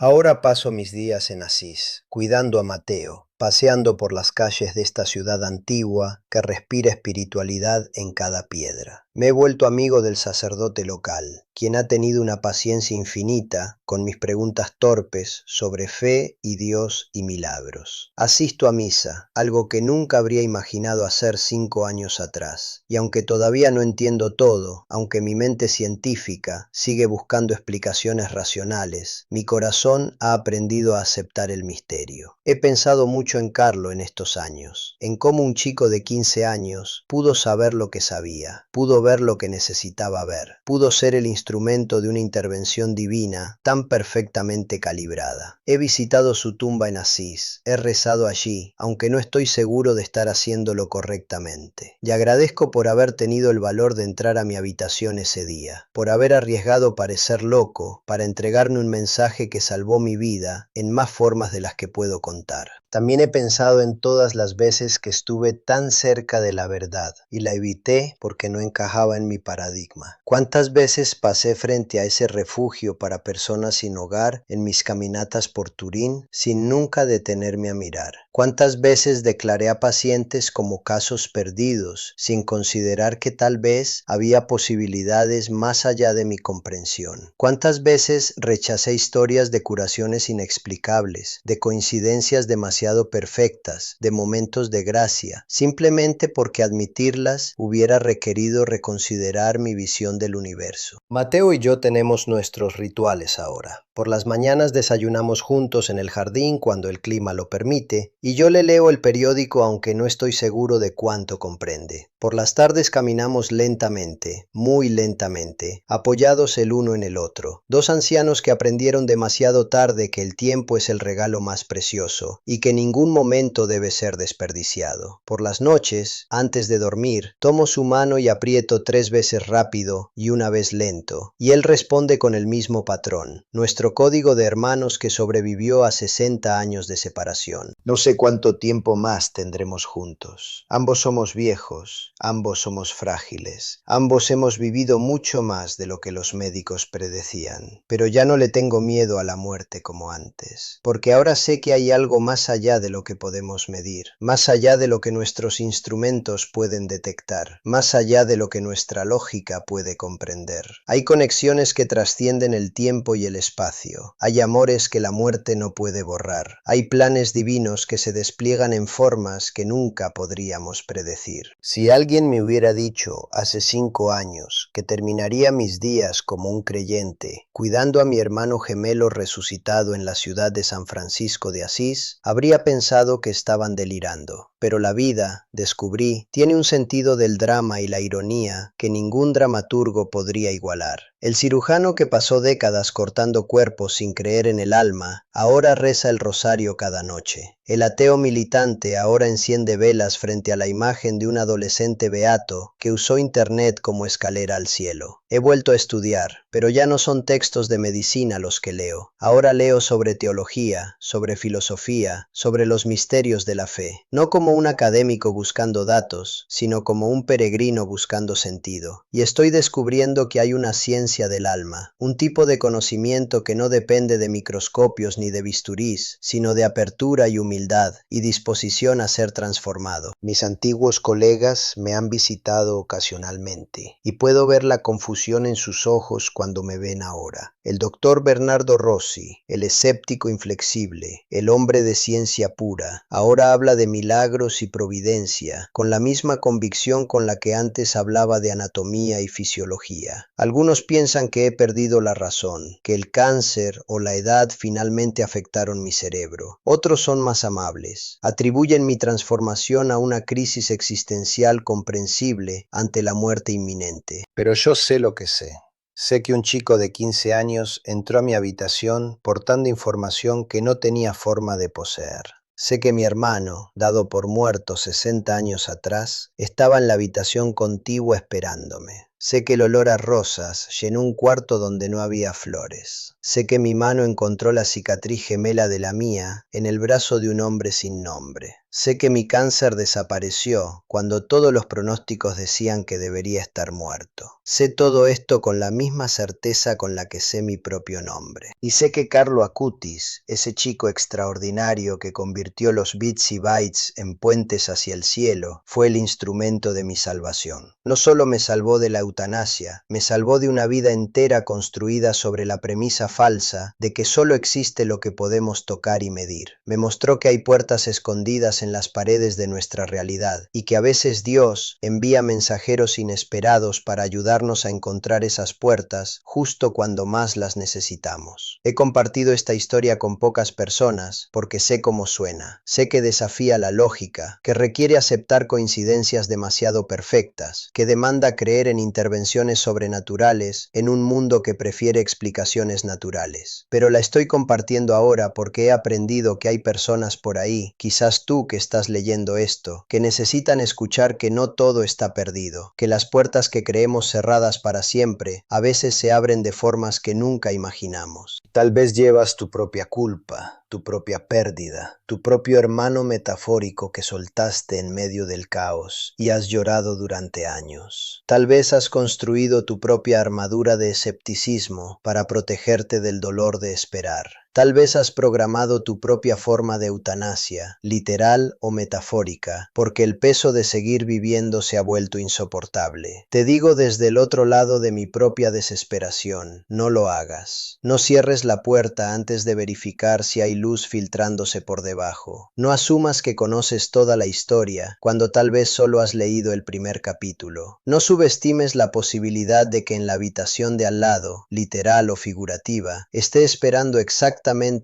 Ahora paso mis días en Asís, cuidando a Mateo, paseando por las calles de esta ciudad antigua que respira espiritualidad en cada piedra. Me he vuelto amigo del sacerdote local, quien ha tenido una paciencia infinita con mis preguntas torpes sobre fe y Dios y milagros. Asisto a misa, algo que nunca habría imaginado hacer 5 años atrás, y aunque todavía no entiendo todo, aunque mi mente científica sigue buscando explicaciones racionales, mi corazón ha aprendido a aceptar el misterio. He pensado mucho en Carlo en estos años, en cómo un chico de 15 años pudo saber lo que sabía, pudo ver lo que necesitaba ver, pudo ser el instrumento de una intervención divina tan perfectamente calibrada. He visitado su tumba en Asís, he rezado allí, aunque no estoy seguro de estar haciéndolo correctamente. Y agradezco por haber tenido el valor de entrar a mi habitación ese día, por haber arriesgado parecer loco para entregarme un mensaje que salvó mi vida en más formas de las que puedo contar. También he pensado en todas las veces que estuve tan cerca de la verdad y la evité porque no encajaba en mi paradigma. ¿Cuántas veces pasé frente a ese refugio para personas sin hogar en mis caminatas por Turín sin nunca detenerme a mirar? ¿Cuántas veces declaré a pacientes como casos perdidos sin considerar que tal vez había posibilidades más allá de mi comprensión? ¿Cuántas veces rechacé historias de curaciones inexplicables, de coincidencias demasiado perfectas, de momentos de gracia, simplemente porque admitirlas hubiera requerido reconsiderar mi visión del universo? Mateo y yo tenemos nuestros rituales ahora. Por las mañanas desayunamos juntos en el jardín cuando el clima lo permite, y yo le leo el periódico aunque no estoy seguro de cuánto comprende. Por las tardes caminamos lentamente, muy lentamente, apoyados el uno en el otro. Dos ancianos que aprendieron demasiado tarde que el tiempo es el regalo más precioso y que ningún momento debe ser desperdiciado. Por las noches, antes de dormir, tomo su mano y aprieto 3 veces rápido y una vez lento, y él responde con el mismo patrón, nuestro código de hermanos que sobrevivió a 60 años de separación. No sé cuánto tiempo más tendremos juntos. Ambos somos viejos, ambos somos frágiles, ambos hemos vivido mucho más de lo que los médicos predecían, pero ya no le tengo miedo a la muerte como antes, porque ahora sé que hay algo más allá de lo que podemos medir, más allá de lo que nuestros instrumentos pueden detectar, más allá de lo que nuestra lógica puede comprender. Hay conexiones que trascienden el tiempo y el espacio, hay amores que la muerte no puede borrar, hay planes divinos que se despliegan en formas que nunca podríamos predecir. Si alguien me hubiera dicho hace 5 años que terminaría mis días como un creyente, cuidando a mi hermano gemelo resucitado en la ciudad de San Francisco de Asís, habría pensado que estaban delirando. Pero la vida, descubrí, tiene un sentido del drama y la ironía que ningún dramaturgo podría igualar. El cirujano que pasó décadas cortando cuerpos sin creer en el alma, ahora reza el rosario cada noche. El ateo militante ahora enciende velas frente a la imagen de un adolescente beato que usó internet como escalera al cielo. He vuelto a estudiar, pero ya no son textos de medicina los que leo. Ahora leo sobre teología, sobre filosofía, sobre los misterios de la fe. No como un académico buscando datos, sino como un peregrino buscando sentido. Y estoy descubriendo que hay una ciencia del alma, un tipo de conocimiento que no depende de microscopios ni de bisturís, sino de apertura y humildad y disposición a ser transformado. Mis antiguos colegas me han visitado ocasionalmente y puedo ver la confusión en sus ojos cuando me ven ahora. El doctor Bernardo Rossi, el escéptico inflexible, el hombre de ciencia pura, ahora habla de milagros y providencia, con la misma convicción con la que antes hablaba de anatomía y fisiología. Algunos piensan que he perdido la razón, que el cáncer o la edad finalmente afectaron mi cerebro. Otros son más amables. Atribuyen mi transformación a una crisis existencial comprensible ante la muerte inminente. Pero yo sé lo que sé. Sé que un chico de 15 años entró a mi habitación portando información que no tenía forma de poseer. Sé que mi hermano, dado por muerto 60 años atrás, estaba en la habitación contigua esperándome. Sé que el olor a rosas llenó un cuarto donde no había flores. Sé que mi mano encontró la cicatriz gemela de la mía en el brazo de un hombre sin nombre. Sé que mi cáncer desapareció cuando todos los pronósticos decían que debería estar muerto. Sé todo esto con la misma certeza con la que sé mi propio nombre. Y sé que Carlo Acutis, ese chico extraordinario que convirtió los bits y bytes en puentes hacia el cielo, fue el instrumento de mi salvación. No solo me salvó de la eutanasia, me salvó de una vida entera construida sobre la premisa falsa de que solo existe lo que podemos tocar y medir. Me mostró que hay puertas escondidas en las paredes de nuestra realidad y que a veces Dios envía mensajeros inesperados para ayudarnos a encontrar esas puertas justo cuando más las necesitamos. He compartido esta historia con pocas personas porque sé cómo suena, sé que desafía la lógica, que requiere aceptar coincidencias demasiado perfectas, que demanda creer en intervenciones sobrenaturales en un mundo que prefiere explicaciones naturales. Pero la estoy compartiendo ahora porque he aprendido que hay personas por ahí, quizás tú que estás leyendo esto, que necesitan escuchar que no todo está perdido, que las puertas que creemos cerradas para siempre a veces se abren de formas que nunca imaginamos. Tal vez llevas tu propia culpa, tu propia pérdida, tu propio hermano metafórico que soltaste en medio del caos y has llorado durante años. Tal vez has construido tu propia armadura de escepticismo para protegerte del dolor de esperar. Tal vez has programado tu propia forma de eutanasia, literal o metafórica, porque el peso de seguir viviendo se ha vuelto insoportable. Te digo desde el otro lado de mi propia desesperación, no lo hagas. No cierres la puerta antes de verificar si hay luz filtrándose por debajo. No asumas que conoces toda la historia, cuando tal vez solo has leído el primer capítulo. No subestimes la posibilidad de que en la habitación de al lado, literal o figurativa, esté esperando exactamente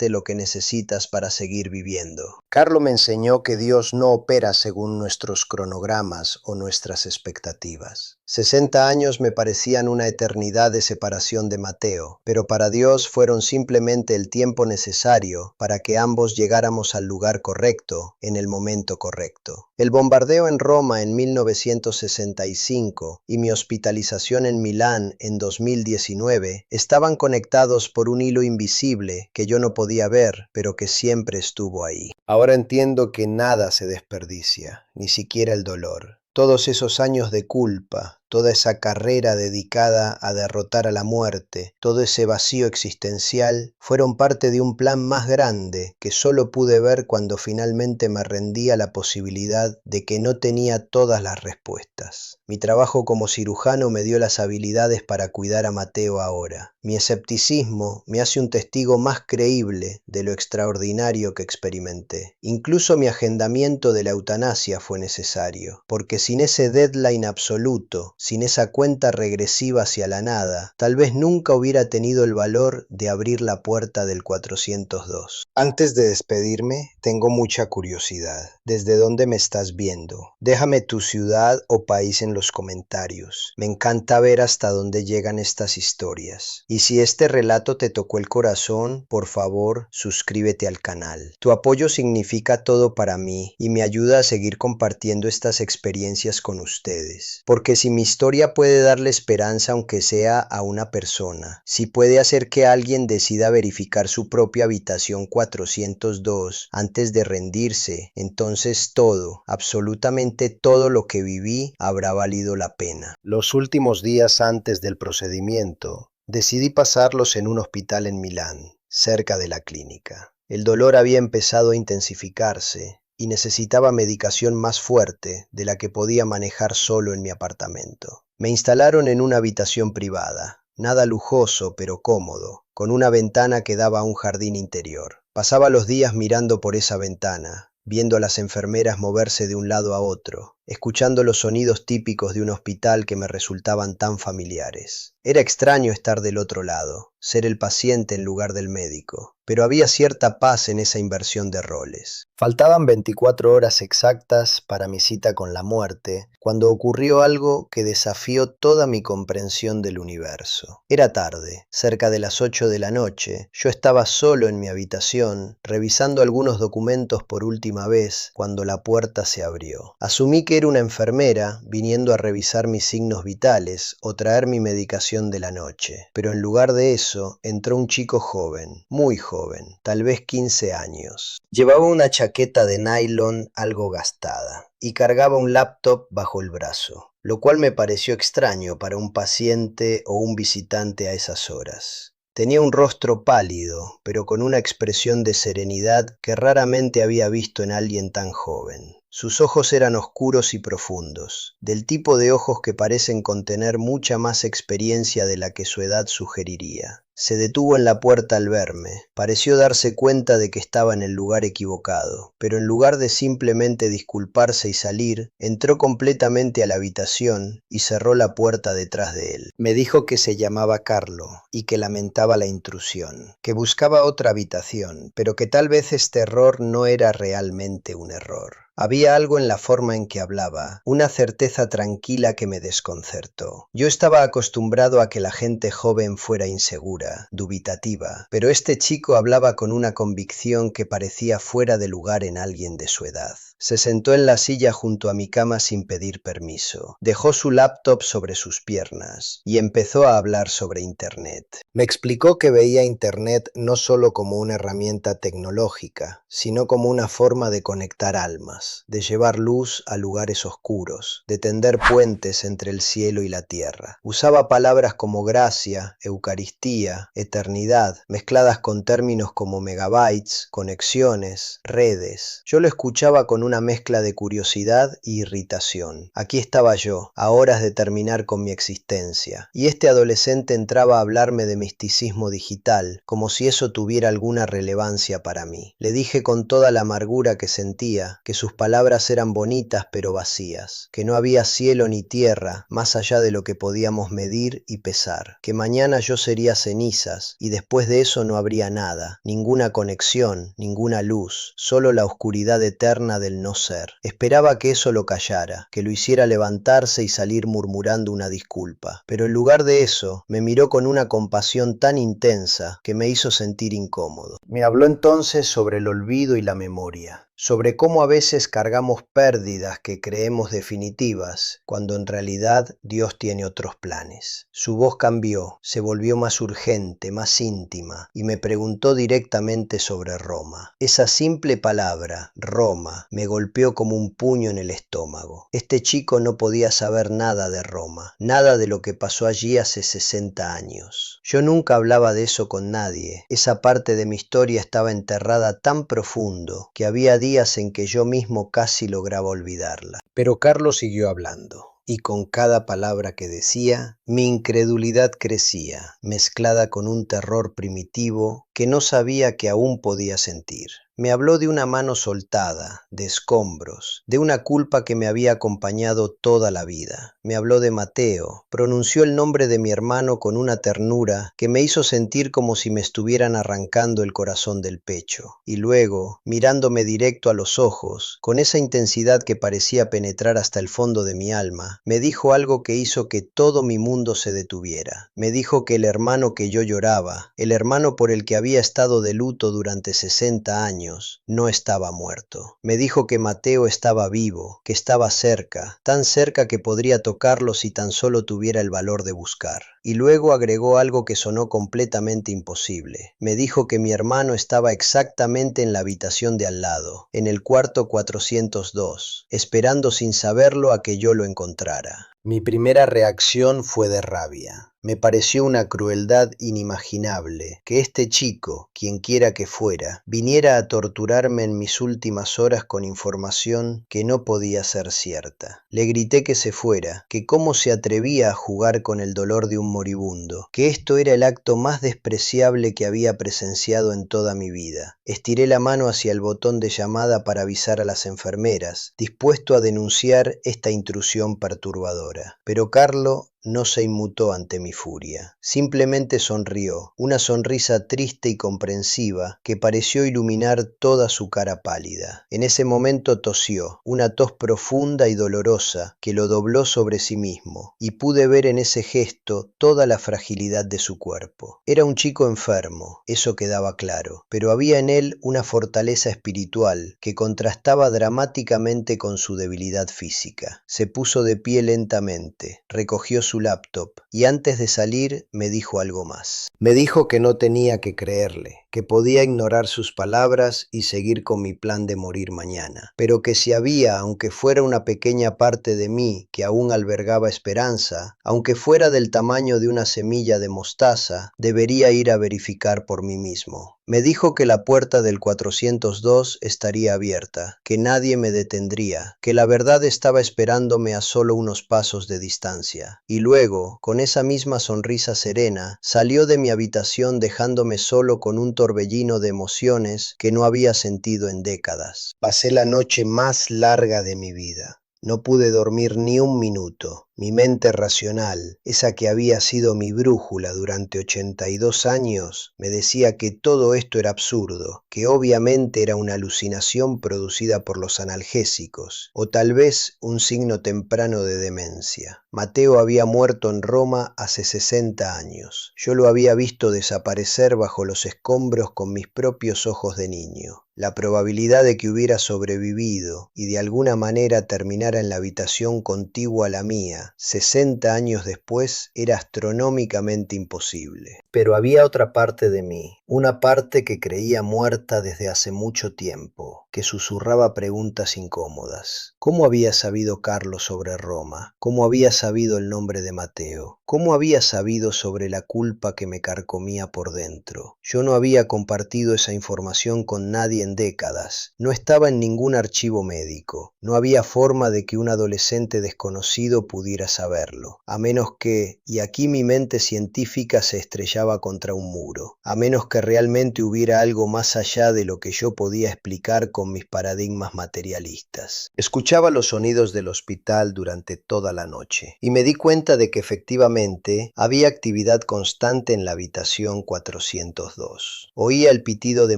lo que necesitas para seguir viviendo. Carlo me enseñó que Dios no opera según nuestros cronogramas o nuestras expectativas. 60 años me parecían una eternidad de separación de Mateo, pero para Dios fueron simplemente el tiempo necesario para que ambos llegáramos al lugar correcto en el momento correcto. El bombardeo en Roma en 1965 y mi hospitalización en Milán en 2019 estaban conectados por un hilo invisible que yo no podía ver, pero que siempre estuvo ahí. Ahora entiendo que nada se desperdicia, ni siquiera el dolor. Todos esos años de culpa, toda esa carrera dedicada a derrotar a la muerte, todo ese vacío existencial, fueron parte de un plan más grande que solo pude ver cuando finalmente me rendí a la posibilidad de que no tenía todas las respuestas. Mi trabajo como cirujano me dio las habilidades para cuidar a Mateo ahora. Mi escepticismo me hace un testigo más creíble de lo extraordinario que experimenté. Incluso mi agendamiento de la eutanasia fue necesario, porque sin ese deadline absoluto, sin esa cuenta regresiva hacia la nada, tal vez nunca hubiera tenido el valor de abrir la puerta del 402. Antes de despedirme, tengo mucha curiosidad. ¿Desde dónde me estás viendo? Déjame tu ciudad o país en los comentarios. Me encanta ver hasta dónde llegan estas historias. Y si este relato te tocó el corazón, por favor, suscríbete al canal. Tu apoyo significa todo para mí y me ayuda a seguir compartiendo estas experiencias con ustedes. Porque si mi historia puede darle esperanza aunque sea a una persona, si puede hacer que alguien decida verificar su propia habitación 402 antes de rendirse, entonces todo, absolutamente todo lo que viví habrá valido la pena. Los últimos días antes del procedimiento, decidí pasarlos en un hospital en Milán, cerca de la clínica. El dolor había empezado a intensificarse y necesitaba medicación más fuerte de la que podía manejar solo en mi apartamento. Me instalaron en una habitación privada, nada lujoso pero cómodo, con una ventana que daba a un jardín interior. Pasaba los días mirando por esa ventana, viendo a las enfermeras moverse de un lado a otro, escuchando los sonidos típicos de un hospital que me resultaban tan familiares. Era extraño estar del otro lado, ser el paciente en lugar del médico, pero había cierta paz en esa inversión de roles. Faltaban 24 horas exactas para mi cita con la muerte, cuando ocurrió algo que desafió toda mi comprensión del universo. Era tarde, cerca de las 8 de la noche, yo estaba solo en mi habitación, revisando algunos documentos por última vez, cuando la puerta se abrió. Asumí que era una enfermera viniendo a revisar mis signos vitales o traer mi medicación de la noche, pero en lugar de eso entró un chico joven, muy joven, tal vez 15 años. Llevaba una chaqueta de nylon algo gastada y cargaba un laptop bajo el brazo, lo cual me pareció extraño para un paciente o un visitante a esas horas. Tenía un rostro pálido, pero con una expresión de serenidad que raramente había visto en alguien tan joven. Sus ojos eran oscuros y profundos, del tipo de ojos que parecen contener mucha más experiencia de la que su edad sugeriría. Se detuvo en la puerta al verme. Pareció darse cuenta de que estaba en el lugar equivocado, pero en lugar de simplemente disculparse y salir, entró completamente a la habitación y cerró la puerta detrás de él. Me dijo que se llamaba Carlo y que lamentaba la intrusión, que buscaba otra habitación, pero que tal vez este error no era realmente un error. Había algo en la forma en que hablaba, una certeza tranquila que me desconcertó. Yo estaba acostumbrado a que la gente joven fuera insegura, dubitativa, pero este chico hablaba con una convicción que parecía fuera de lugar en alguien de su edad. Se sentó en la silla junto a mi cama sin pedir permiso, dejó su laptop sobre sus piernas y empezó a hablar sobre Internet. Me explicó que veía Internet no solo como una herramienta tecnológica, sino como una forma de conectar almas, de llevar luz a lugares oscuros, de tender puentes entre el cielo y la tierra. Usaba palabras como gracia, eucaristía, eternidad, mezcladas con términos como megabytes, conexiones, redes. Yo lo escuchaba con una mezcla de curiosidad e irritación. Aquí estaba yo, a horas de terminar con mi existencia, y este adolescente entraba a hablarme de misticismo digital, como si eso tuviera alguna relevancia para mí. Le dije con toda la amargura que sentía, que sus palabras eran bonitas pero vacías, que no había cielo ni tierra más allá de lo que podíamos medir y pesar, que mañana yo sería cenizas y después de eso no habría nada, ninguna conexión, ninguna luz, solo la oscuridad eterna del no ser. Esperaba que eso lo callara, que lo hiciera levantarse y salir murmurando una disculpa, pero en lugar de eso me miró con una compasión tan intensa que me hizo sentir incómodo. Me habló entonces sobre el olvido y la memoria, sobre cómo a veces cargamos pérdidas que creemos definitivas, cuando en realidad Dios tiene otros planes. Su voz cambió, se volvió más urgente, más íntima, y me preguntó directamente sobre Roma. Esa simple palabra, Roma, me golpeó como un puño en el estómago. Este chico no podía saber nada de Roma, nada de lo que pasó allí hace 60 años. Yo nunca hablaba de eso con nadie. Esa parte de mi historia estaba enterrada tan profundo que había días en que yo mismo casi lograba olvidarla. Pero Carlos siguió hablando. Y con cada palabra que decía, mi incredulidad crecía, mezclada con un terror primitivo que no sabía que aún podía sentir. Me habló de una mano soltada, de escombros, de una culpa que me había acompañado toda la vida. Me habló de Mateo, pronunció el nombre de mi hermano con una ternura que me hizo sentir como si me estuvieran arrancando el corazón del pecho. Y luego, mirándome directo a los ojos, con esa intensidad que parecía penetrar hasta el fondo de mi alma, me dijo algo que hizo que todo mi mundo se detuviera. Me dijo que el hermano que yo lloraba, el hermano por el que había estado de luto durante 60 años, no estaba muerto. Me dijo que Mateo estaba vivo, que estaba cerca, tan cerca que podría tocarlo si tan solo tuviera el valor de buscar. Y luego agregó algo que sonó completamente imposible. Me dijo que mi hermano estaba exactamente en la habitación de al lado, en el cuarto 402, esperando sin saberlo a que yo lo encontrara. Mi primera reacción fue de rabia. Me pareció una crueldad inimaginable que este chico, quien quiera que fuera, viniera a torturarme en mis últimas horas con información que no podía ser cierta. Le grité que se fuera, que cómo se atrevía a jugar con el dolor de un moribundo, que esto era el acto más despreciable que había presenciado en toda mi vida. Estiré la mano hacia el botón de llamada para avisar a las enfermeras, dispuesto a denunciar esta intrusión perturbadora. Pero Carlo no se inmutó ante mi furia. Simplemente sonrió, una sonrisa triste y comprensiva que pareció iluminar toda su cara pálida. En ese momento tosió, una tos profunda y dolorosa que lo dobló sobre sí mismo, y pude ver en ese gesto toda la fragilidad de su cuerpo. Era un chico enfermo, eso quedaba claro, pero había en él una fortaleza espiritual que contrastaba dramáticamente con su debilidad física. Se puso de pie lentamente, recogió su laptop y antes de salir me dijo algo más. Me dijo que no tenía que creerle, que podía ignorar sus palabras y seguir con mi plan de morir mañana, pero que si había, aunque fuera una pequeña parte de mí que aún albergaba esperanza, aunque fuera del tamaño de una semilla de mostaza, debería ir a verificar por mí mismo. Me dijo que la puerta del 402 estaría abierta, que nadie me detendría, que la verdad estaba esperándome a solo unos pasos de distancia. Y luego, con esa misma sonrisa serena, salió de mi habitación dejándome solo con un torbellino de emociones que no había sentido en décadas. Pasé la noche más larga de mi vida. No pude dormir ni un minuto. Mi mente racional, esa que había sido mi brújula durante 82 años, me decía que todo esto era absurdo, que obviamente era una alucinación producida por los analgésicos, o tal vez un signo temprano de demencia. Mateo había muerto en Roma hace 60 años. Yo lo había visto desaparecer bajo los escombros con mis propios ojos de niño. La probabilidad de que hubiera sobrevivido y de alguna manera terminara en la habitación contigua a la mía 60 años después era astronómicamente imposible. Pero había otra parte de mí, una parte que creía muerta desde hace mucho tiempo, que susurraba preguntas incómodas. ¿Cómo había sabido Carlos sobre Roma? ¿Cómo había sabido el nombre de Mateo? ¿Cómo había sabido sobre la culpa que me carcomía por dentro? Yo no había compartido esa información con nadie en décadas. No estaba en ningún archivo médico. No había forma de que un adolescente desconocido pudiera saberlo. A menos que, y aquí mi mente científica se estrellaba contra un muro, a menos que realmente hubiera algo más allá de lo que yo podía explicar con mis paradigmas materialistas. Escuchaba los sonidos del hospital durante toda la noche y me di cuenta de que efectivamente había actividad constante en la habitación 402. Oía el pitido de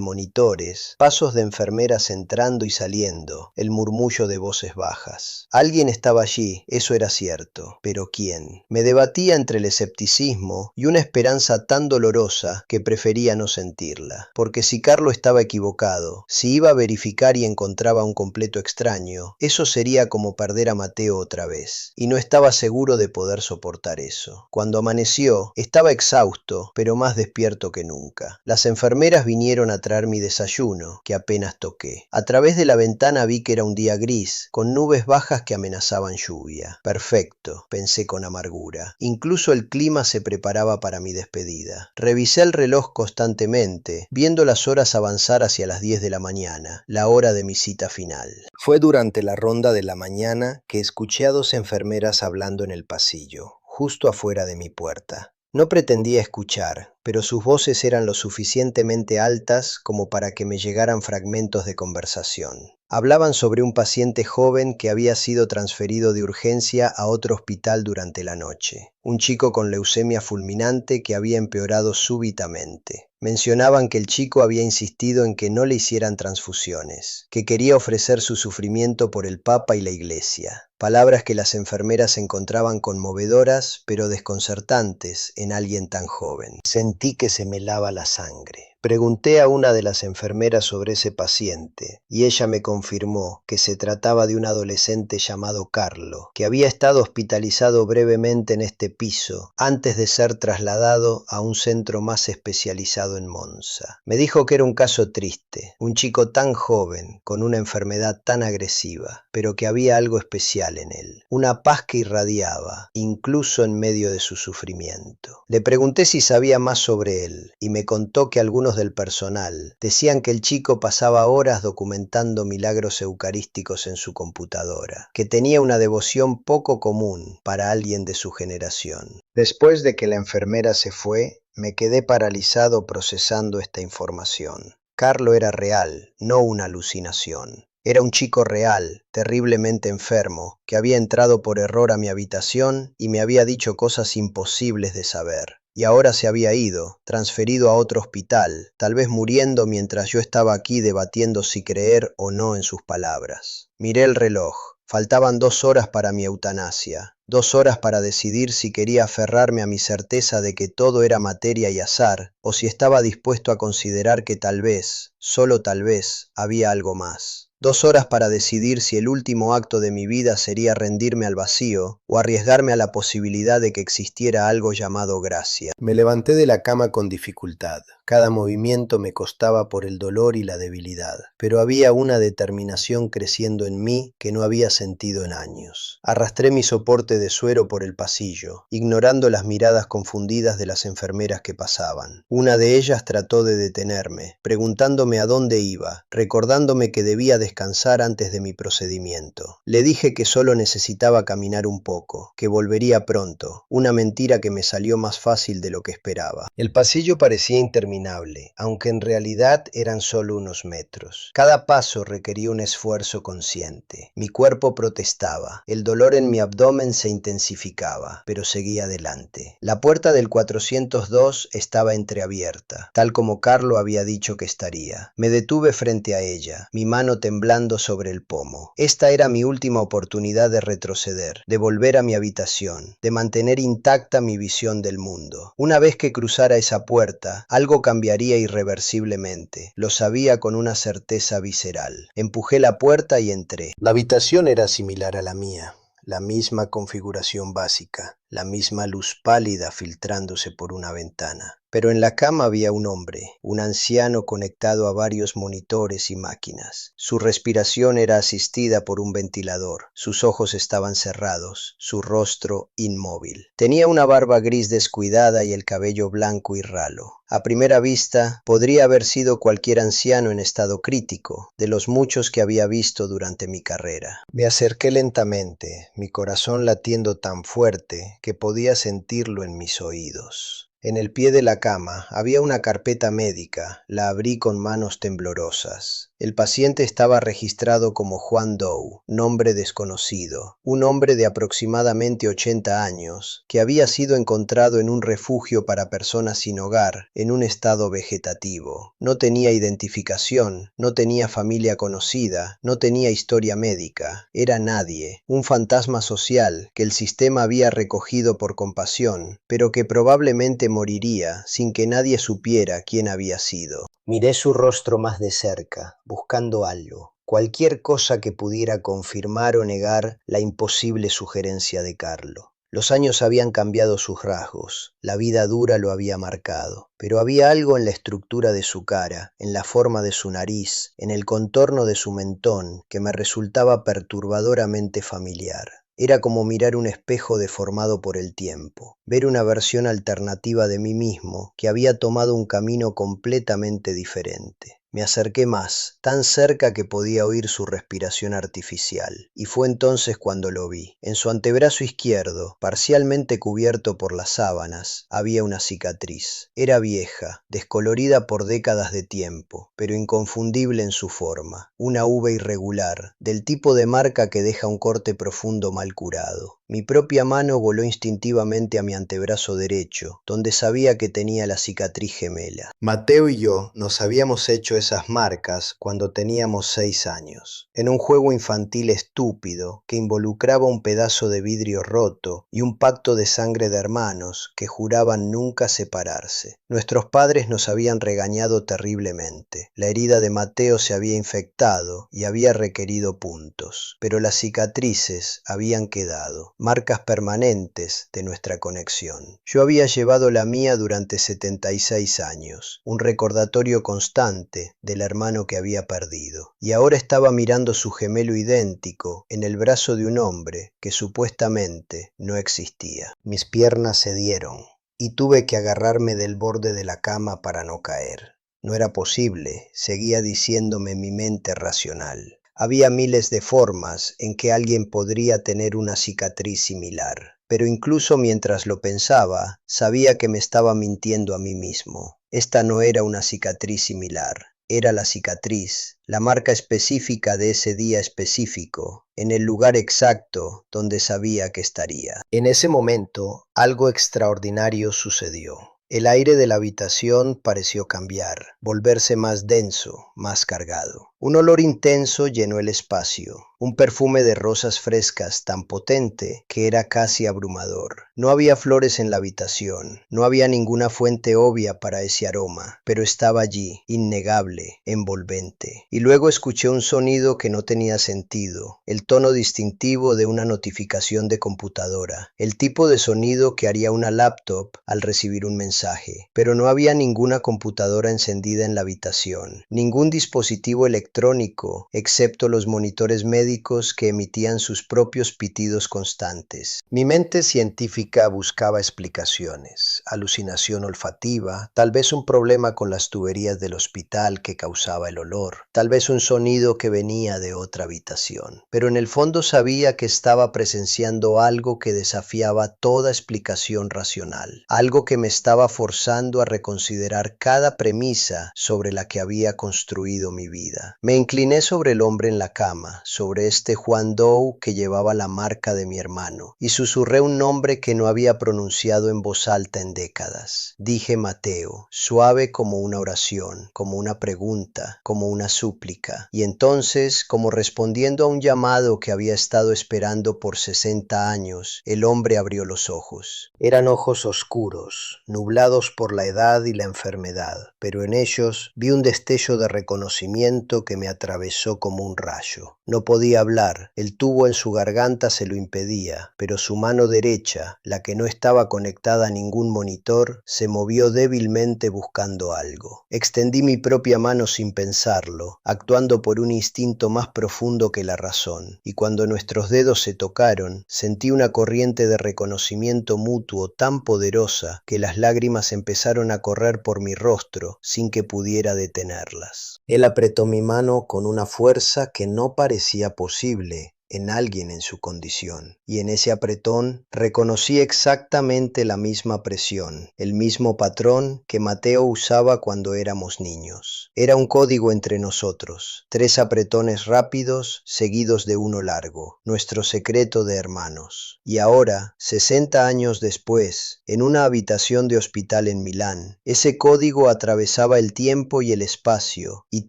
monitores, pasos de enfermeras entrando y saliendo, el murmullo de voces bajas. Alguien estaba allí, eso era cierto, pero ¿quién? Me debatía entre el escepticismo y una esperanza tan dolorosa que prefería no sentirla, porque si Carlo estaba equivocado, si iba a verificar y encontraba a un completo extraño, eso sería como perder a Mateo otra vez, y no estaba seguro de poder soportar eso. Cuando amaneció, estaba exhausto, pero más despierto que nunca. Las enfermeras vinieron a traer mi desayuno, que apenas toqué. A través de la ventana vi que era un día gris, con nubes bajas que amenazaban lluvia. Perfecto, pensé con amargura. Incluso el clima se preparaba para mi despedida. Revisé el reloj constantemente, viendo las horas avanzar hacia las 10 de la mañana, la hora de mi cita final. Fue durante la ronda de la mañana que escuché a dos enfermeras hablando en el pasillo, justo afuera de mi puerta. No pretendía escuchar, pero sus voces eran lo suficientemente altas como para que me llegaran fragmentos de conversación. Hablaban sobre un paciente joven que había sido transferido de urgencia a otro hospital durante la noche. Un chico con leucemia fulminante que había empeorado súbitamente. Mencionaban que el chico había insistido en que no le hicieran transfusiones, que quería ofrecer su sufrimiento por el Papa y la Iglesia. Palabras que las enfermeras encontraban conmovedoras, pero desconcertantes en alguien tan joven. Sentí que se me helaba la sangre. Pregunté a una de las enfermeras sobre ese paciente y ella me confirmó que se trataba de un adolescente llamado Carlo, que había estado hospitalizado brevemente en este piso antes de ser trasladado a un centro más especializado en Monza. Me dijo que era un caso triste, un chico tan joven, con una enfermedad tan agresiva, pero que había algo especial en él, una paz que irradiaba, incluso en medio de su sufrimiento. Le pregunté si sabía más sobre él y me contó que algunos del personal decían que el chico pasaba horas documentando milagros eucarísticos en su computadora, que tenía una devoción poco común para alguien de su generación. Después de que la enfermera se fue, me quedé paralizado procesando esta información. Carlo era real, no una alucinación. Era un chico real, terriblemente enfermo, que había entrado por error a mi habitación y me había dicho cosas imposibles de saber. Y ahora se había ido, transferido a otro hospital, tal vez muriendo mientras yo estaba aquí debatiendo si creer o no en sus palabras. Miré el reloj. Faltaban 2 horas para mi eutanasia, 2 horas para decidir si quería aferrarme a mi certeza de que todo era materia y azar, o si estaba dispuesto a considerar que tal vez, solo tal vez, había algo más. 2 horas para decidir si el último acto de mi vida sería rendirme al vacío o arriesgarme a la posibilidad de que existiera algo llamado gracia. Me levanté de la cama con dificultad. Cada movimiento me costaba por el dolor y la debilidad, pero había una determinación creciendo en mí que no había sentido en años. Arrastré mi soporte de suero por el pasillo, ignorando las miradas confundidas de las enfermeras que pasaban. Una de ellas trató de detenerme, preguntándome a dónde iba, recordándome que debía descansar antes de mi procedimiento. Le dije que solo necesitaba caminar un poco, que volvería pronto, una mentira que me salió más fácil de lo que esperaba. El pasillo parecía interminable, aunque en realidad eran solo unos metros. Cada paso requería un esfuerzo consciente. Mi cuerpo protestaba, el dolor en mi abdomen se intensificaba, pero seguía adelante. La puerta del 402 estaba entreabierta, tal como Carlo había dicho que estaría. Me detuve frente a ella, mi mano temblando sobre el pomo. Esta era mi última oportunidad de retroceder, de volver a mi habitación, de mantener intacta mi visión del mundo. Una vez que cruzara esa puerta, algo cambiaría irreversiblemente. Lo sabía con una certeza visceral. Empujé la puerta y entré. La habitación era similar a la mía. La misma configuración básica, la misma luz pálida filtrándose por una ventana. Pero en la cama había un hombre, un anciano conectado a varios monitores y máquinas. Su respiración era asistida por un ventilador, sus ojos estaban cerrados, su rostro inmóvil. Tenía una barba gris descuidada y el cabello blanco y ralo. A primera vista, podría haber sido cualquier anciano en estado crítico, de los muchos que había visto durante mi carrera. Me acerqué lentamente, mi corazón latiendo tan fuerte que podía sentirlo en mis oídos. En el pie de la cama había una carpeta médica, la abrí con manos temblorosas. El paciente estaba registrado como Juan Doe, nombre desconocido, un hombre de aproximadamente 80 años, que había sido encontrado en un refugio para personas sin hogar, en un estado vegetativo. No tenía identificación, no tenía familia conocida, no tenía historia médica, era nadie, un fantasma social que el sistema había recogido por compasión, pero que probablemente moriría sin que nadie supiera quién había sido. Miré su rostro más de cerca, buscando algo, cualquier cosa que pudiera confirmar o negar la imposible sugerencia de Carlo. Los años habían cambiado sus rasgos, la vida dura lo había marcado, pero había algo en la estructura de su cara, en la forma de su nariz, en el contorno de su mentón, que me resultaba perturbadoramente familiar. Era como mirar un espejo deformado por el tiempo, ver una versión alternativa de mí mismo que había tomado un camino completamente diferente. Me acerqué más, tan cerca que podía oír su respiración artificial, y fue entonces cuando lo vi. En su antebrazo izquierdo, parcialmente cubierto por las sábanas, había una cicatriz. Era vieja, descolorida por décadas de tiempo, pero inconfundible en su forma. Una V irregular, del tipo de marca que deja un corte profundo mal curado. Mi propia mano voló instintivamente a mi antebrazo derecho, donde sabía que tenía la cicatriz gemela. Mateo y yo nos habíamos hecho esas marcas cuando teníamos 6 años, en un juego infantil estúpido que involucraba un pedazo de vidrio roto y un pacto de sangre de hermanos que juraban nunca separarse. Nuestros padres nos habían regañado terriblemente. La herida de Mateo se había infectado y había requerido puntos, pero las cicatrices habían quedado, marcas permanentes de nuestra conexión. Yo había llevado la mía durante 76 años, un recordatorio constante del hermano que había perdido, y ahora estaba mirando su gemelo idéntico en el brazo de un hombre que supuestamente no existía. Mis piernas cedieron y tuve que agarrarme del borde de la cama para no caer. No era posible, seguía diciéndome mi mente racional. Había miles de formas en que alguien podría tener una cicatriz similar, pero incluso mientras lo pensaba, sabía que me estaba mintiendo a mí mismo. Esta no era una cicatriz similar, Era la cicatriz, la marca específica de ese día específico, en el lugar exacto donde sabía que estaría. En ese momento, algo extraordinario sucedió. El aire de la habitación pareció cambiar, volverse más denso, más cargado. Un olor intenso llenó el espacio, un perfume de rosas frescas tan potente que era casi abrumador. No había flores en la habitación, no había ninguna fuente obvia para ese aroma, pero estaba allí, innegable, envolvente. Y luego escuché un sonido que no tenía sentido, el tono distintivo de una notificación de computadora, el tipo de sonido que haría una laptop al recibir un mensaje. Pero no había ninguna computadora encendida en la habitación, ningún dispositivo electrónico, excepto los monitores médicos que emitían sus propios pitidos constantes. Mi mente científica buscaba explicaciones, alucinación olfativa, tal vez un problema con las tuberías del hospital que causaba el olor, tal vez un sonido que venía de otra habitación. Pero en el fondo sabía que estaba presenciando algo que desafiaba toda explicación racional, algo que me estaba forzando a reconsiderar cada premisa sobre la que había construido mi vida. Me incliné sobre el hombre en la cama, sobre este Juan Doe que llevaba la marca de mi hermano, y susurré un nombre que no había pronunciado en voz alta en décadas. Dije Mateo, suave como una oración, como una pregunta, como una súplica. Y entonces, como respondiendo a un llamado que había estado esperando por 60 años, el hombre abrió los ojos. Eran ojos oscuros, nublados por la edad y la enfermedad, pero en ellos vi un destello de reconocimiento que me atravesó como un rayo. No podía hablar, el tubo en su garganta se lo impedía, pero su mano derecha, la que no estaba conectada a ningún monitor, se movió débilmente buscando algo. Extendí mi propia mano sin pensarlo, actuando por un instinto más profundo que la razón, y cuando nuestros dedos se tocaron, sentí una corriente de reconocimiento mutuo tan poderosa que las lágrimas empezaron a correr por mi rostro sin que pudiera detenerlas. Él apretó mi mano con una fuerza que no parecía posible en alguien en su condición, y en ese apretón reconocí exactamente la misma presión, el mismo patrón que Mateo usaba cuando éramos niños. Era un código entre nosotros, 3 apretones rápidos seguidos de uno largo, nuestro secreto de hermanos. Y ahora, 60 años después, en una habitación de hospital en Milán, ese código atravesaba el tiempo y el espacio y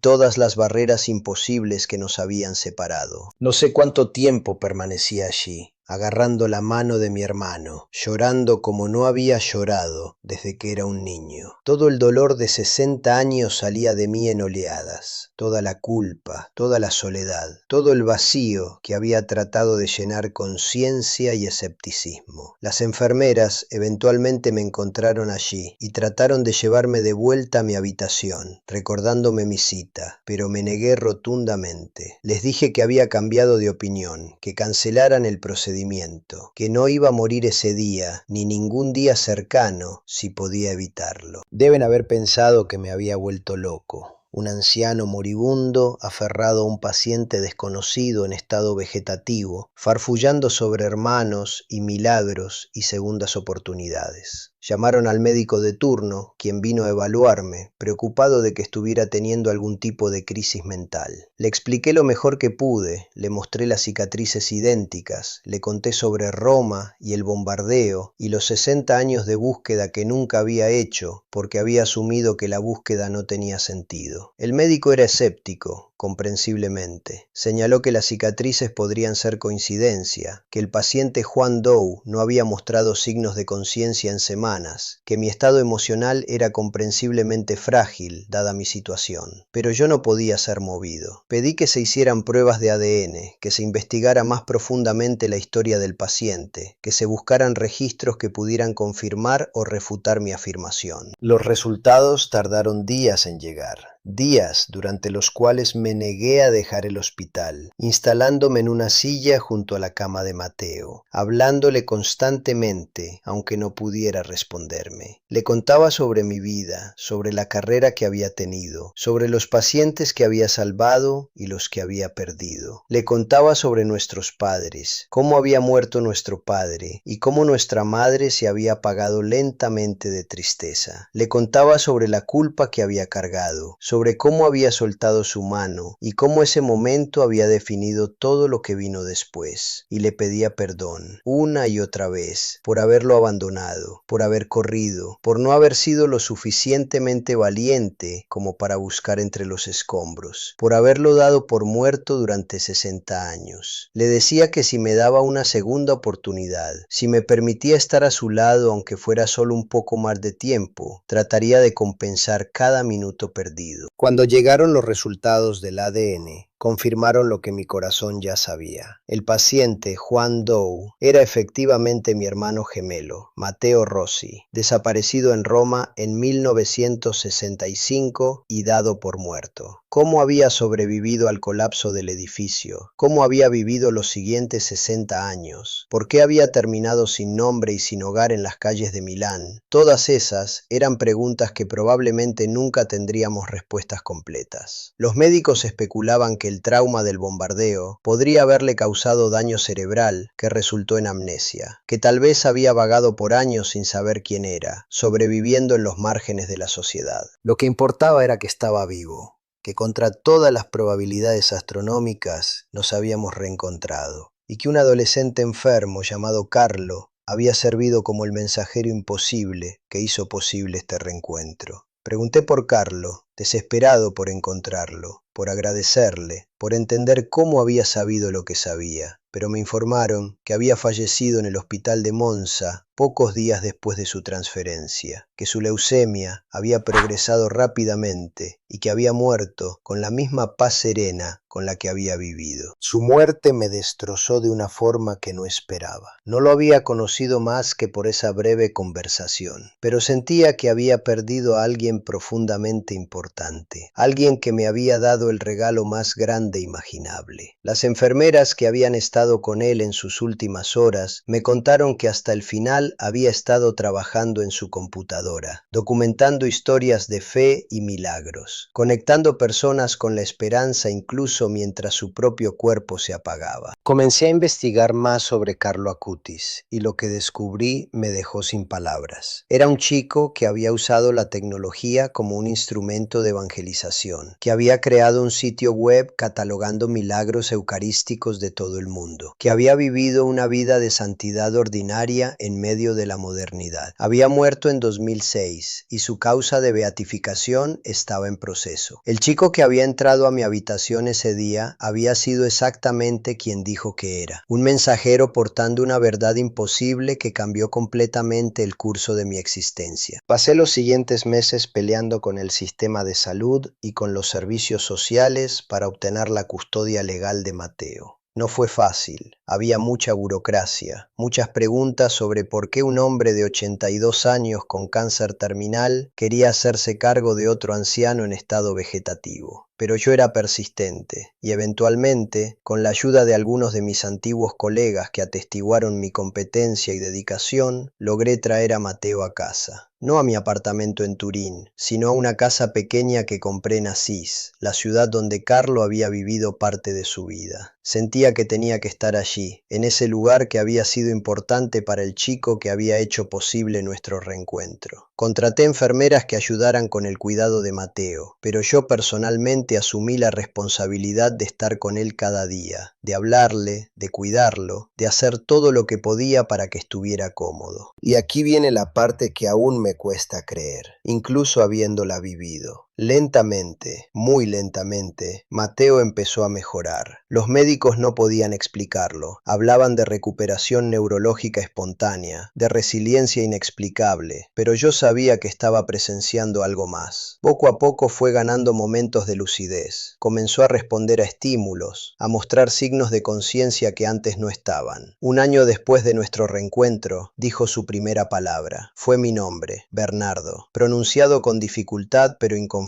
todas las barreras imposibles que nos habían separado. No sé cuánto tiempo permanecí allí, agarrando la mano de mi hermano, llorando como no había llorado desde que era un niño. Todo el dolor de 60 años salía de mí en oleadas, toda la culpa, toda la soledad, todo el vacío que había tratado de llenar con ciencia y escepticismo. Las enfermeras eventualmente me encontraron allí y trataron de llevarme de vuelta a mi habitación, recordándome mi cita, pero me negué rotundamente. Les dije que había cambiado de opinión, que cancelaran el procedimiento, que no iba a morir ese día, ni ningún día cercano, si podía evitarlo. Deben haber pensado que me había vuelto loco. Un anciano moribundo, aferrado a un paciente desconocido en estado vegetativo, farfullando sobre hermanos y milagros y segundas oportunidades. Llamaron al médico de turno, quien vino a evaluarme, preocupado de que estuviera teniendo algún tipo de crisis mental. Le expliqué lo mejor que pude, le mostré las cicatrices idénticas, le conté sobre Roma y el bombardeo y los 60 años de búsqueda que nunca había hecho porque había asumido que la búsqueda no tenía sentido. El médico era escéptico, comprensiblemente. Señaló que las cicatrices podrían ser coincidencia, que el paciente Juan Doe no había mostrado signos de conciencia en semanas, que mi estado emocional era comprensiblemente frágil, dada mi situación. Pero yo no podía ser movido. Pedí que se hicieran pruebas de ADN, que se investigara más profundamente la historia del paciente, que se buscaran registros que pudieran confirmar o refutar mi afirmación. Los resultados tardaron días en llegar. Días durante los cuales me negué a dejar el hospital, instalándome en una silla junto a la cama de Mateo, hablándole constantemente, aunque no pudiera responderme. Le contaba sobre mi vida, sobre la carrera que había tenido, sobre los pacientes que había salvado y los que había perdido. Le contaba sobre nuestros padres, cómo había muerto nuestro padre y cómo nuestra madre se había apagado lentamente de tristeza. Le contaba sobre la culpa que había cargado, sobre cómo había soltado su mano y cómo ese momento había definido todo lo que vino después, y le pedía perdón, una y otra vez, por haberlo abandonado, por haber corrido, por no haber sido lo suficientemente valiente como para buscar entre los escombros, por haberlo dado por muerto durante 60 años. Le decía que si me daba una segunda oportunidad, si me permitía estar a su lado aunque fuera solo un poco más de tiempo, trataría de compensar cada minuto perdido. Cuando llegaron los resultados del ADN, confirmaron lo que mi corazón ya sabía. El paciente, Juan Doe, era efectivamente mi hermano gemelo, Matteo Rossi, desaparecido en Roma en 1965 y dado por muerto. ¿Cómo había sobrevivido al colapso del edificio? ¿Cómo había vivido los siguientes 60 años? ¿Por qué había terminado sin nombre y sin hogar en las calles de Milán? Todas esas eran preguntas que probablemente nunca tendríamos respuestas completas. Los médicos especulaban que el trauma del bombardeo podría haberle causado daño cerebral que resultó en amnesia, que tal vez había vagado por años sin saber quién era, sobreviviendo en los márgenes de la sociedad. Lo que importaba era que estaba vivo, que contra todas las probabilidades astronómicas nos habíamos reencontrado, y que un adolescente enfermo llamado Carlo había servido como el mensajero imposible que hizo posible este reencuentro. Pregunté por Carlo, desesperado por encontrarlo, por agradecerle, por entender cómo había sabido lo que sabía, pero me informaron que había fallecido en el hospital de Monza pocos días después de su transferencia, que su leucemia había progresado rápidamente y que había muerto con la misma paz serena con la que había vivido. Su muerte me destrozó de una forma que no esperaba. No lo había conocido más que por esa breve conversación, pero sentía que había perdido a alguien profundamente importante, alguien que me había dado el regalo más grande imaginable. Las enfermeras que habían estado con él en sus últimas horas me contaron que hasta el final había estado trabajando en su computadora, documentando historias de fe y milagros, conectando personas con la esperanza incluso mientras su propio cuerpo se apagaba. Comencé a investigar más sobre Carlo Acutis y lo que descubrí me dejó sin palabras. Era un chico que había usado la tecnología como un instrumento de evangelización, que había creado un sitio web catalogando milagros eucarísticos de todo el mundo, que había vivido una vida de santidad ordinaria en medio de la modernidad. Había muerto en 2006 y su causa de beatificación estaba en proceso. El chico que había entrado a mi habitación ese día había sido exactamente quien dijo que era, un mensajero portando una verdad imposible que cambió completamente el curso de mi existencia. Pasé los siguientes meses peleando con el sistema de salud y con los servicios sociales para obtener la custodia legal de Matteo. No fue fácil, había mucha burocracia, muchas preguntas sobre por qué un hombre de 82 años con cáncer terminal quería hacerse cargo de otro anciano en estado vegetativo. Pero yo era persistente y eventualmente, con la ayuda de algunos de mis antiguos colegas que atestiguaron mi competencia y dedicación, logré traer a Matteo a casa. No a mi apartamento en Turín, sino a una casa pequeña que compré en Asís, la ciudad donde Carlo había vivido parte de su vida. Sentía que tenía que estar allí, en ese lugar que había sido importante para el chico que había hecho posible nuestro reencuentro. Contraté enfermeras que ayudaran con el cuidado de Matteo, pero yo personalmente asumí la responsabilidad de estar con él cada día, de hablarle, de cuidarlo, de hacer todo lo que podía para que estuviera cómodo. Y aquí viene la parte que aún me cuesta creer, incluso habiéndola vivido. Lentamente, muy lentamente, Matteo empezó a mejorar. Los médicos no podían explicarlo. Hablaban de recuperación neurológica espontánea, de resiliencia inexplicable, pero yo sabía que estaba presenciando algo más. Poco a poco fue ganando momentos de lucidez. Comenzó a responder a estímulos, a mostrar signos de conciencia que antes no estaban. Un año después de nuestro reencuentro, dijo su primera palabra. Fue mi nombre, Bernardo, pronunciado con dificultad pero inconfundible.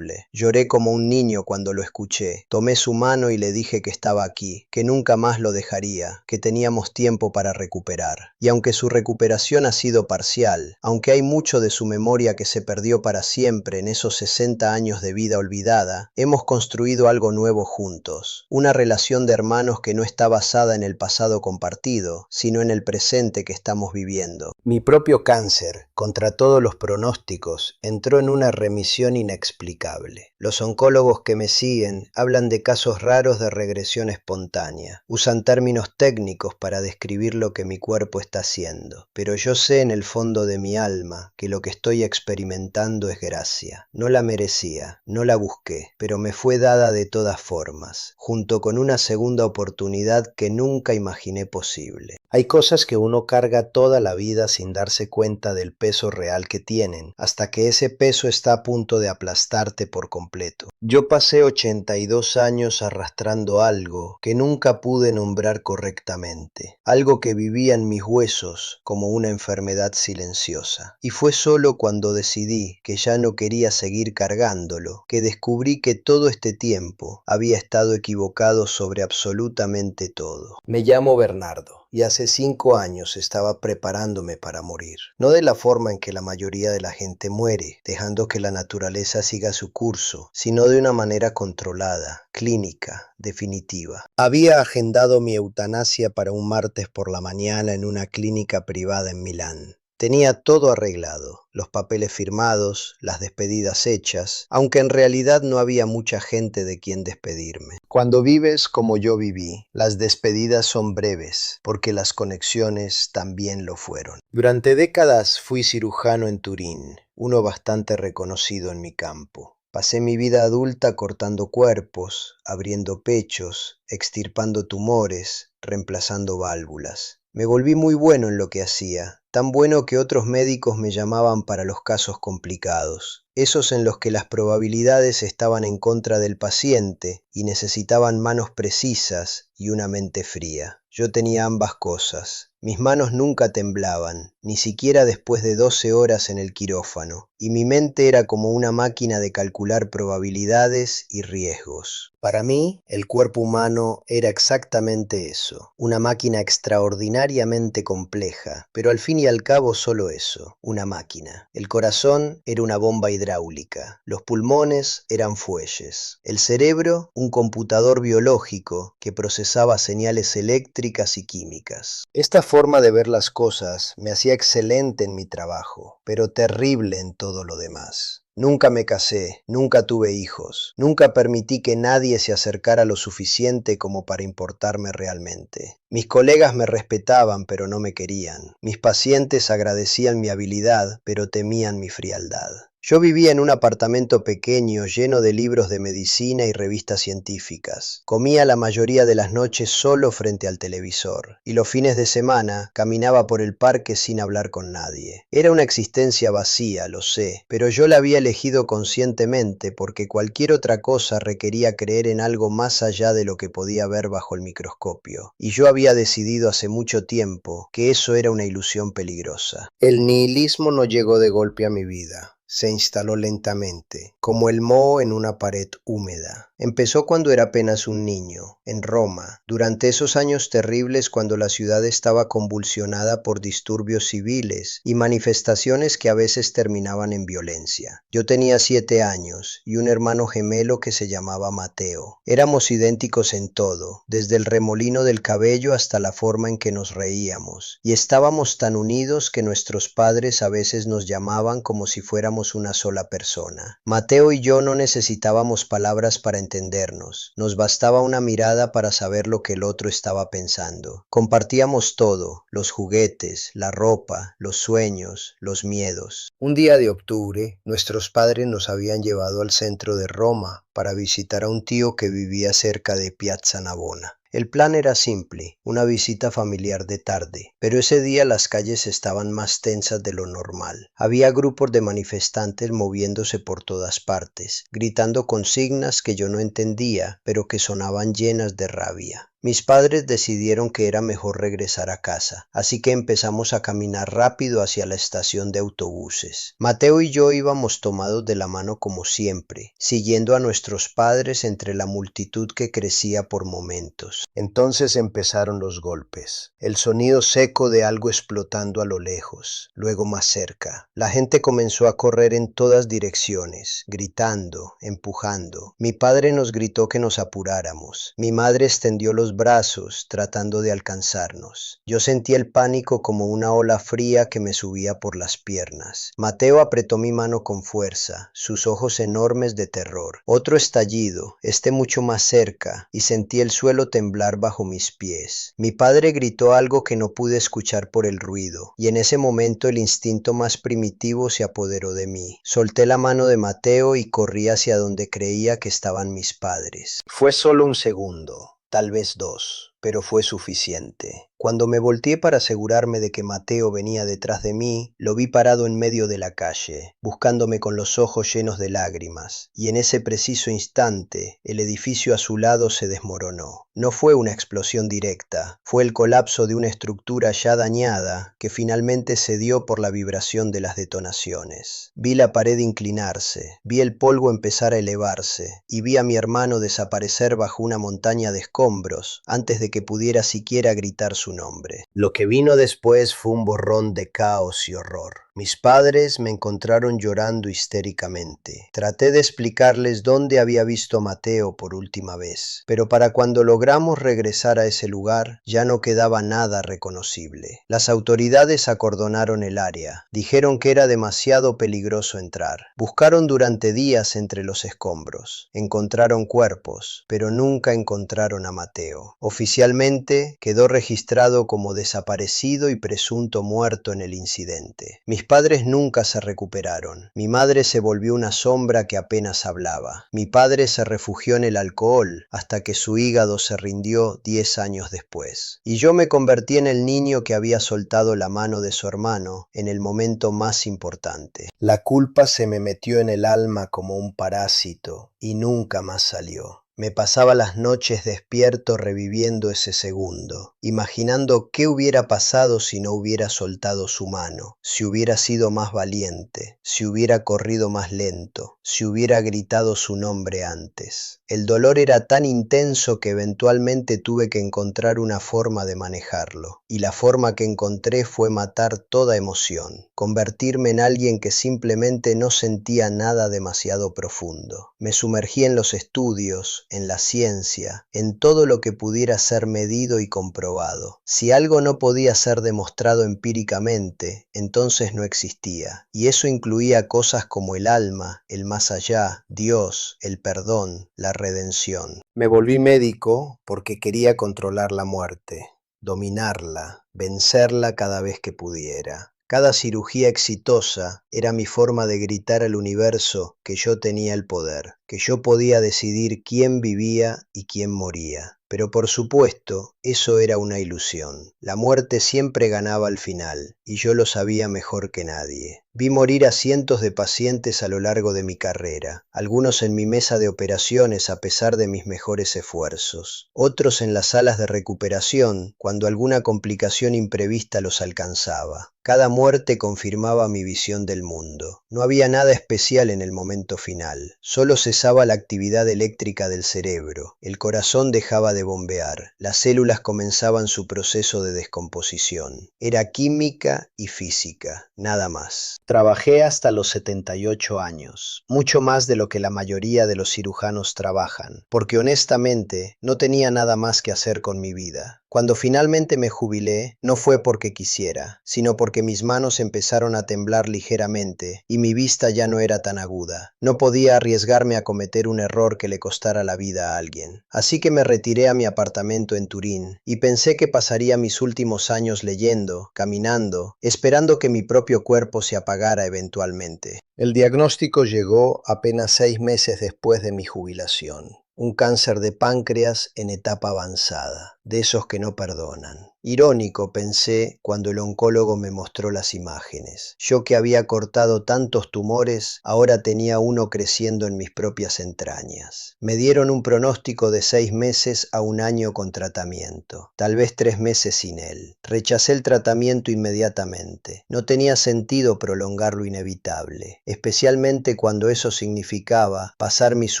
Lloré como un niño cuando lo escuché. Tomé su mano y le dije que estaba aquí, que nunca más lo dejaría, que teníamos tiempo para recuperar. Y aunque su recuperación ha sido parcial, aunque hay mucho de su memoria que se perdió para siempre en esos 60 años de vida olvidada, hemos construido algo nuevo juntos. Una relación de hermanos que no está basada en el pasado compartido, sino en el presente que estamos viviendo. Mi propio cáncer, contra todos los pronósticos, entró en una remisión inexplicable inexplicable. Los oncólogos que me siguen hablan de casos raros de regresión espontánea. Usan términos técnicos para describir lo que mi cuerpo está haciendo. Pero yo sé en el fondo de mi alma que lo que estoy experimentando es gracia. No la merecía, no la busqué, pero me fue dada de todas formas, junto con una segunda oportunidad que nunca imaginé posible. Hay cosas que uno carga toda la vida sin darse cuenta del peso real que tienen, hasta que ese peso está a punto de aplastarte por completo. Yo pasé 82 años arrastrando algo que nunca pude nombrar correctamente, algo que vivía en mis huesos como una enfermedad silenciosa. Y fue solo cuando decidí que ya no quería seguir cargándolo, que descubrí que todo este tiempo había estado equivocado sobre absolutamente todo. Me llamo Bernardo. Y hace 5 años estaba preparándome para morir. No de la forma en que la mayoría de la gente muere, dejando que la naturaleza siga su curso, sino de una manera controlada, clínica, definitiva. Había agendado mi eutanasia para un martes por la mañana en una clínica privada en Milán. Tenía todo arreglado, los papeles firmados, las despedidas hechas, aunque en realidad no había mucha gente de quien despedirme. Cuando vives como yo viví, las despedidas son breves, porque las conexiones también lo fueron. Durante décadas fui cirujano en Turín, uno bastante reconocido en mi campo. Pasé mi vida adulta cortando cuerpos, abriendo pechos, extirpando tumores, reemplazando válvulas. Me volví muy bueno en lo que hacía, tan bueno que otros médicos me llamaban para los casos complicados, esos en los que las probabilidades estaban en contra del paciente y necesitaban manos precisas y una mente fría. Yo tenía ambas cosas. Mis manos nunca temblaban, ni siquiera después de 12 horas en el quirófano, y mi mente era como una máquina de calcular probabilidades y riesgos. Para mí, el cuerpo humano era exactamente eso, una máquina extraordinariamente compleja, pero al fin y al cabo solo eso, una máquina. El corazón era una bomba hidráulica, los pulmones eran fuelles, el cerebro un computador biológico que procesaba señales eléctricas y químicas. Esta forma de ver las cosas me hacía excelente en mi trabajo, pero terrible en todo lo demás. Nunca me casé, nunca tuve hijos, nunca permití que nadie se acercara lo suficiente como para importarme realmente. Mis colegas me respetaban, pero no me querían. Mis pacientes agradecían mi habilidad, pero temían mi frialdad. Yo vivía en un apartamento pequeño lleno de libros de medicina y revistas científicas. Comía la mayoría de las noches solo frente al televisor, y los fines de semana caminaba por el parque sin hablar con nadie. Era una existencia vacía, lo sé, pero yo la había elegido conscientemente porque cualquier otra cosa requería creer en algo más allá de lo que podía ver bajo el microscopio, y yo había decidido hace mucho tiempo que eso era una ilusión peligrosa. El nihilismo no llegó de golpe a mi vida. Se instaló lentamente, como el moho en una pared húmeda. Empezó cuando era apenas un niño, en Roma, durante esos años terribles cuando la ciudad estaba convulsionada por disturbios civiles y manifestaciones que a veces terminaban en violencia. Yo tenía 7 años y un hermano gemelo que se llamaba Mateo. Éramos idénticos en todo, desde el remolino del cabello hasta la forma en que nos reíamos, y estábamos tan unidos que nuestros padres a veces nos llamaban como si fuéramos una sola persona. Mateo y yo no necesitábamos palabras para entendernos, nos bastaba una mirada para saber lo que el otro estaba pensando. Compartíamos todo, los juguetes, la ropa, los sueños, los miedos. Un día de octubre, nuestros padres nos habían llevado al centro de Roma para visitar a un tío que vivía cerca de Piazza Navona. El plan era simple, una visita familiar de tarde, pero ese día las calles estaban más tensas de lo normal. Había grupos de manifestantes moviéndose por todas partes, gritando consignas que yo no entendía, pero que sonaban llenas de rabia. Mis padres decidieron que era mejor regresar a casa, así que empezamos a caminar rápido hacia la estación de autobuses. Mateo y yo íbamos tomados de la mano como siempre, siguiendo a nuestros padres entre la multitud que crecía por momentos. Entonces empezaron los golpes, el sonido seco de algo explotando a lo lejos, luego más cerca. La gente comenzó a correr en todas direcciones, gritando, empujando. Mi padre nos gritó que nos apuráramos. Mi madre extendió los los brazos tratando de alcanzarnos. Yo sentí el pánico como una ola fría que me subía por las piernas. Mateo apretó mi mano con fuerza, sus ojos enormes de terror. Otro estallido, este mucho más cerca, y sentí el suelo temblar bajo mis pies. Mi padre gritó algo que no pude escuchar por el ruido, y en ese momento el instinto más primitivo se apoderó de mí. Solté la mano de Mateo y corrí hacia donde creía que estaban mis padres. Fue solo un segundo, tal vez dos, pero fue suficiente. Cuando me volteé para asegurarme de que Mateo venía detrás de mí, lo vi parado en medio de la calle, buscándome con los ojos llenos de lágrimas, y en ese preciso instante el edificio a su lado se desmoronó. No fue una explosión directa, fue el colapso de una estructura ya dañada que finalmente cedió por la vibración de las detonaciones. Vi la pared inclinarse, vi el polvo empezar a elevarse, y vi a mi hermano desaparecer bajo una montaña de escombros antes de que pudiera siquiera gritar su nombre. Lo que vino después fue un borrón de caos y horror. Mis padres me encontraron llorando histéricamente. Traté de explicarles dónde había visto a Mateo por última vez, pero para cuando logramos regresar a ese lugar ya no quedaba nada reconocible. Las autoridades acordonaron el área. Dijeron que era demasiado peligroso entrar. Buscaron durante días entre los escombros. Encontraron cuerpos, pero nunca encontraron a Mateo. Oficialmente quedó registrado como desaparecido y presunto muerto en el incidente. Mis padres nunca se recuperaron. Mi madre se volvió una sombra que apenas hablaba. Mi padre se refugió en el alcohol hasta que su hígado se rindió 10 años después. Y yo me convertí en el niño que había soltado la mano de su hermano en el momento más importante. La culpa se me metió en el alma como un parásito y nunca más salió. Me pasaba las noches despierto reviviendo ese segundo, imaginando qué hubiera pasado si no hubiera soltado su mano, si hubiera sido más valiente, si hubiera corrido más lento, si hubiera gritado su nombre antes. El dolor era tan intenso que eventualmente tuve que encontrar una forma de manejarlo, y la forma que encontré fue matar toda emoción, convertirme en alguien que simplemente no sentía nada demasiado profundo. Me sumergí en los estudios, en la ciencia, en todo lo que pudiera ser medido y comprobado. Si algo no podía ser demostrado empíricamente, entonces no existía, y eso incluía cosas como el alma, el más allá, Dios, el perdón, la redención. Me volví médico porque quería controlar la muerte, dominarla, vencerla cada vez que pudiera. Cada cirugía exitosa era mi forma de gritar al universo que yo tenía el poder, que yo podía decidir quién vivía y quién moría. Pero por supuesto, eso era una ilusión. La muerte siempre ganaba al final, y yo lo sabía mejor que nadie. Vi morir a cientos de pacientes a lo largo de mi carrera, algunos en mi mesa de operaciones a pesar de mis mejores esfuerzos, otros en las salas de recuperación cuando alguna complicación imprevista los alcanzaba. Cada muerte confirmaba mi visión del mundo. No había nada especial en el momento final, solo cesaba la actividad eléctrica del cerebro, el corazón dejaba de bombear, las células comenzaban su proceso de descomposición. Era química y física, nada más. Trabajé hasta los 78 años, mucho más de lo que la mayoría de los cirujanos trabajan, porque honestamente no tenía nada más que hacer con mi vida. Cuando finalmente me jubilé, no fue porque quisiera, sino porque mis manos empezaron a temblar ligeramente y mi vista ya no era tan aguda. No podía arriesgarme a cometer un error que le costara la vida a alguien. Así que me retiré a mi apartamento en Turín y pensé que pasaría mis últimos años leyendo, caminando, esperando que mi propio cuerpo se apagara eventualmente. El diagnóstico llegó apenas 6 meses después de mi jubilación. Un cáncer de páncreas en etapa avanzada, de esos que no perdonan. Irónico, pensé, cuando el oncólogo me mostró las imágenes. Yo que había cortado tantos tumores, ahora tenía uno creciendo en mis propias entrañas. Me dieron un pronóstico de 6 meses a 1 año con tratamiento, tal vez 3 meses sin él. Rechacé el tratamiento inmediatamente. No tenía sentido prolongar lo inevitable, especialmente cuando eso significaba pasar mis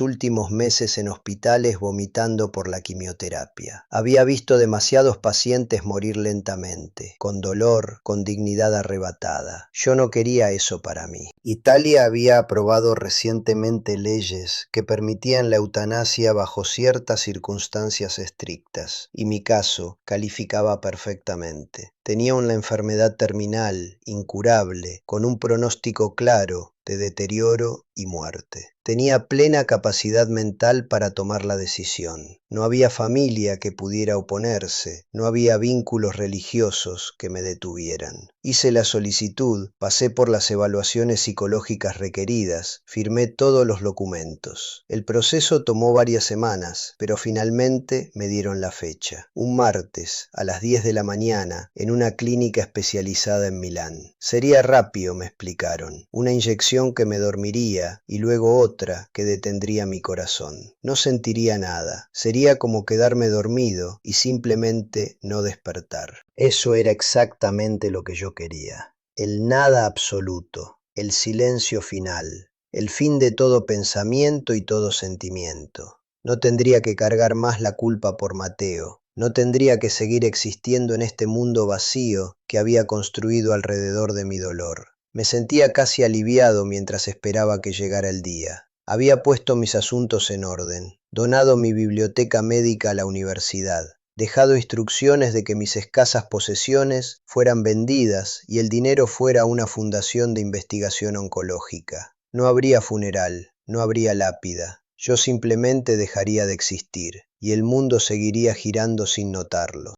últimos meses en hospitales vomitando por la quimioterapia. Había visto visto demasiados pacientes morir lentamente, con dolor, con dignidad arrebatada. Yo no quería eso para mí. Italia había aprobado recientemente leyes que permitían la eutanasia bajo ciertas circunstancias estrictas, y mi caso calificaba perfectamente. Tenía una enfermedad terminal, incurable, con un pronóstico claro de deterioro y muerte. Tenía plena capacidad mental para tomar la decisión. No había familia que pudiera oponerse, no había vínculos religiosos que me detuvieran. Hice la solicitud, pasé por las evaluaciones psicológicas requeridas, firmé todos los documentos. El proceso tomó varias semanas, pero finalmente me dieron la fecha. Un martes, a las 10 de la mañana, en una clínica especializada en Milán. Sería rápido, me explicaron. Una inyección que me dormiría y luego otra que detendría mi corazón. No sentiría nada. Sería como quedarme dormido y simplemente no despertar. Eso era exactamente lo que yo quería. El nada absoluto, el silencio final, el fin de todo pensamiento y todo sentimiento. No tendría que cargar más la culpa por Mateo. No tendría que seguir existiendo en este mundo vacío que había construido alrededor de mi dolor. Me sentía casi aliviado mientras esperaba que llegara el día. Había puesto mis asuntos en orden, donado mi biblioteca médica a la universidad, dejado instrucciones de que mis escasas posesiones fueran vendidas y el dinero fuera a una fundación de investigación oncológica. No habría funeral, no habría lápida. Yo simplemente dejaría de existir, y el mundo seguiría girando sin notarlo.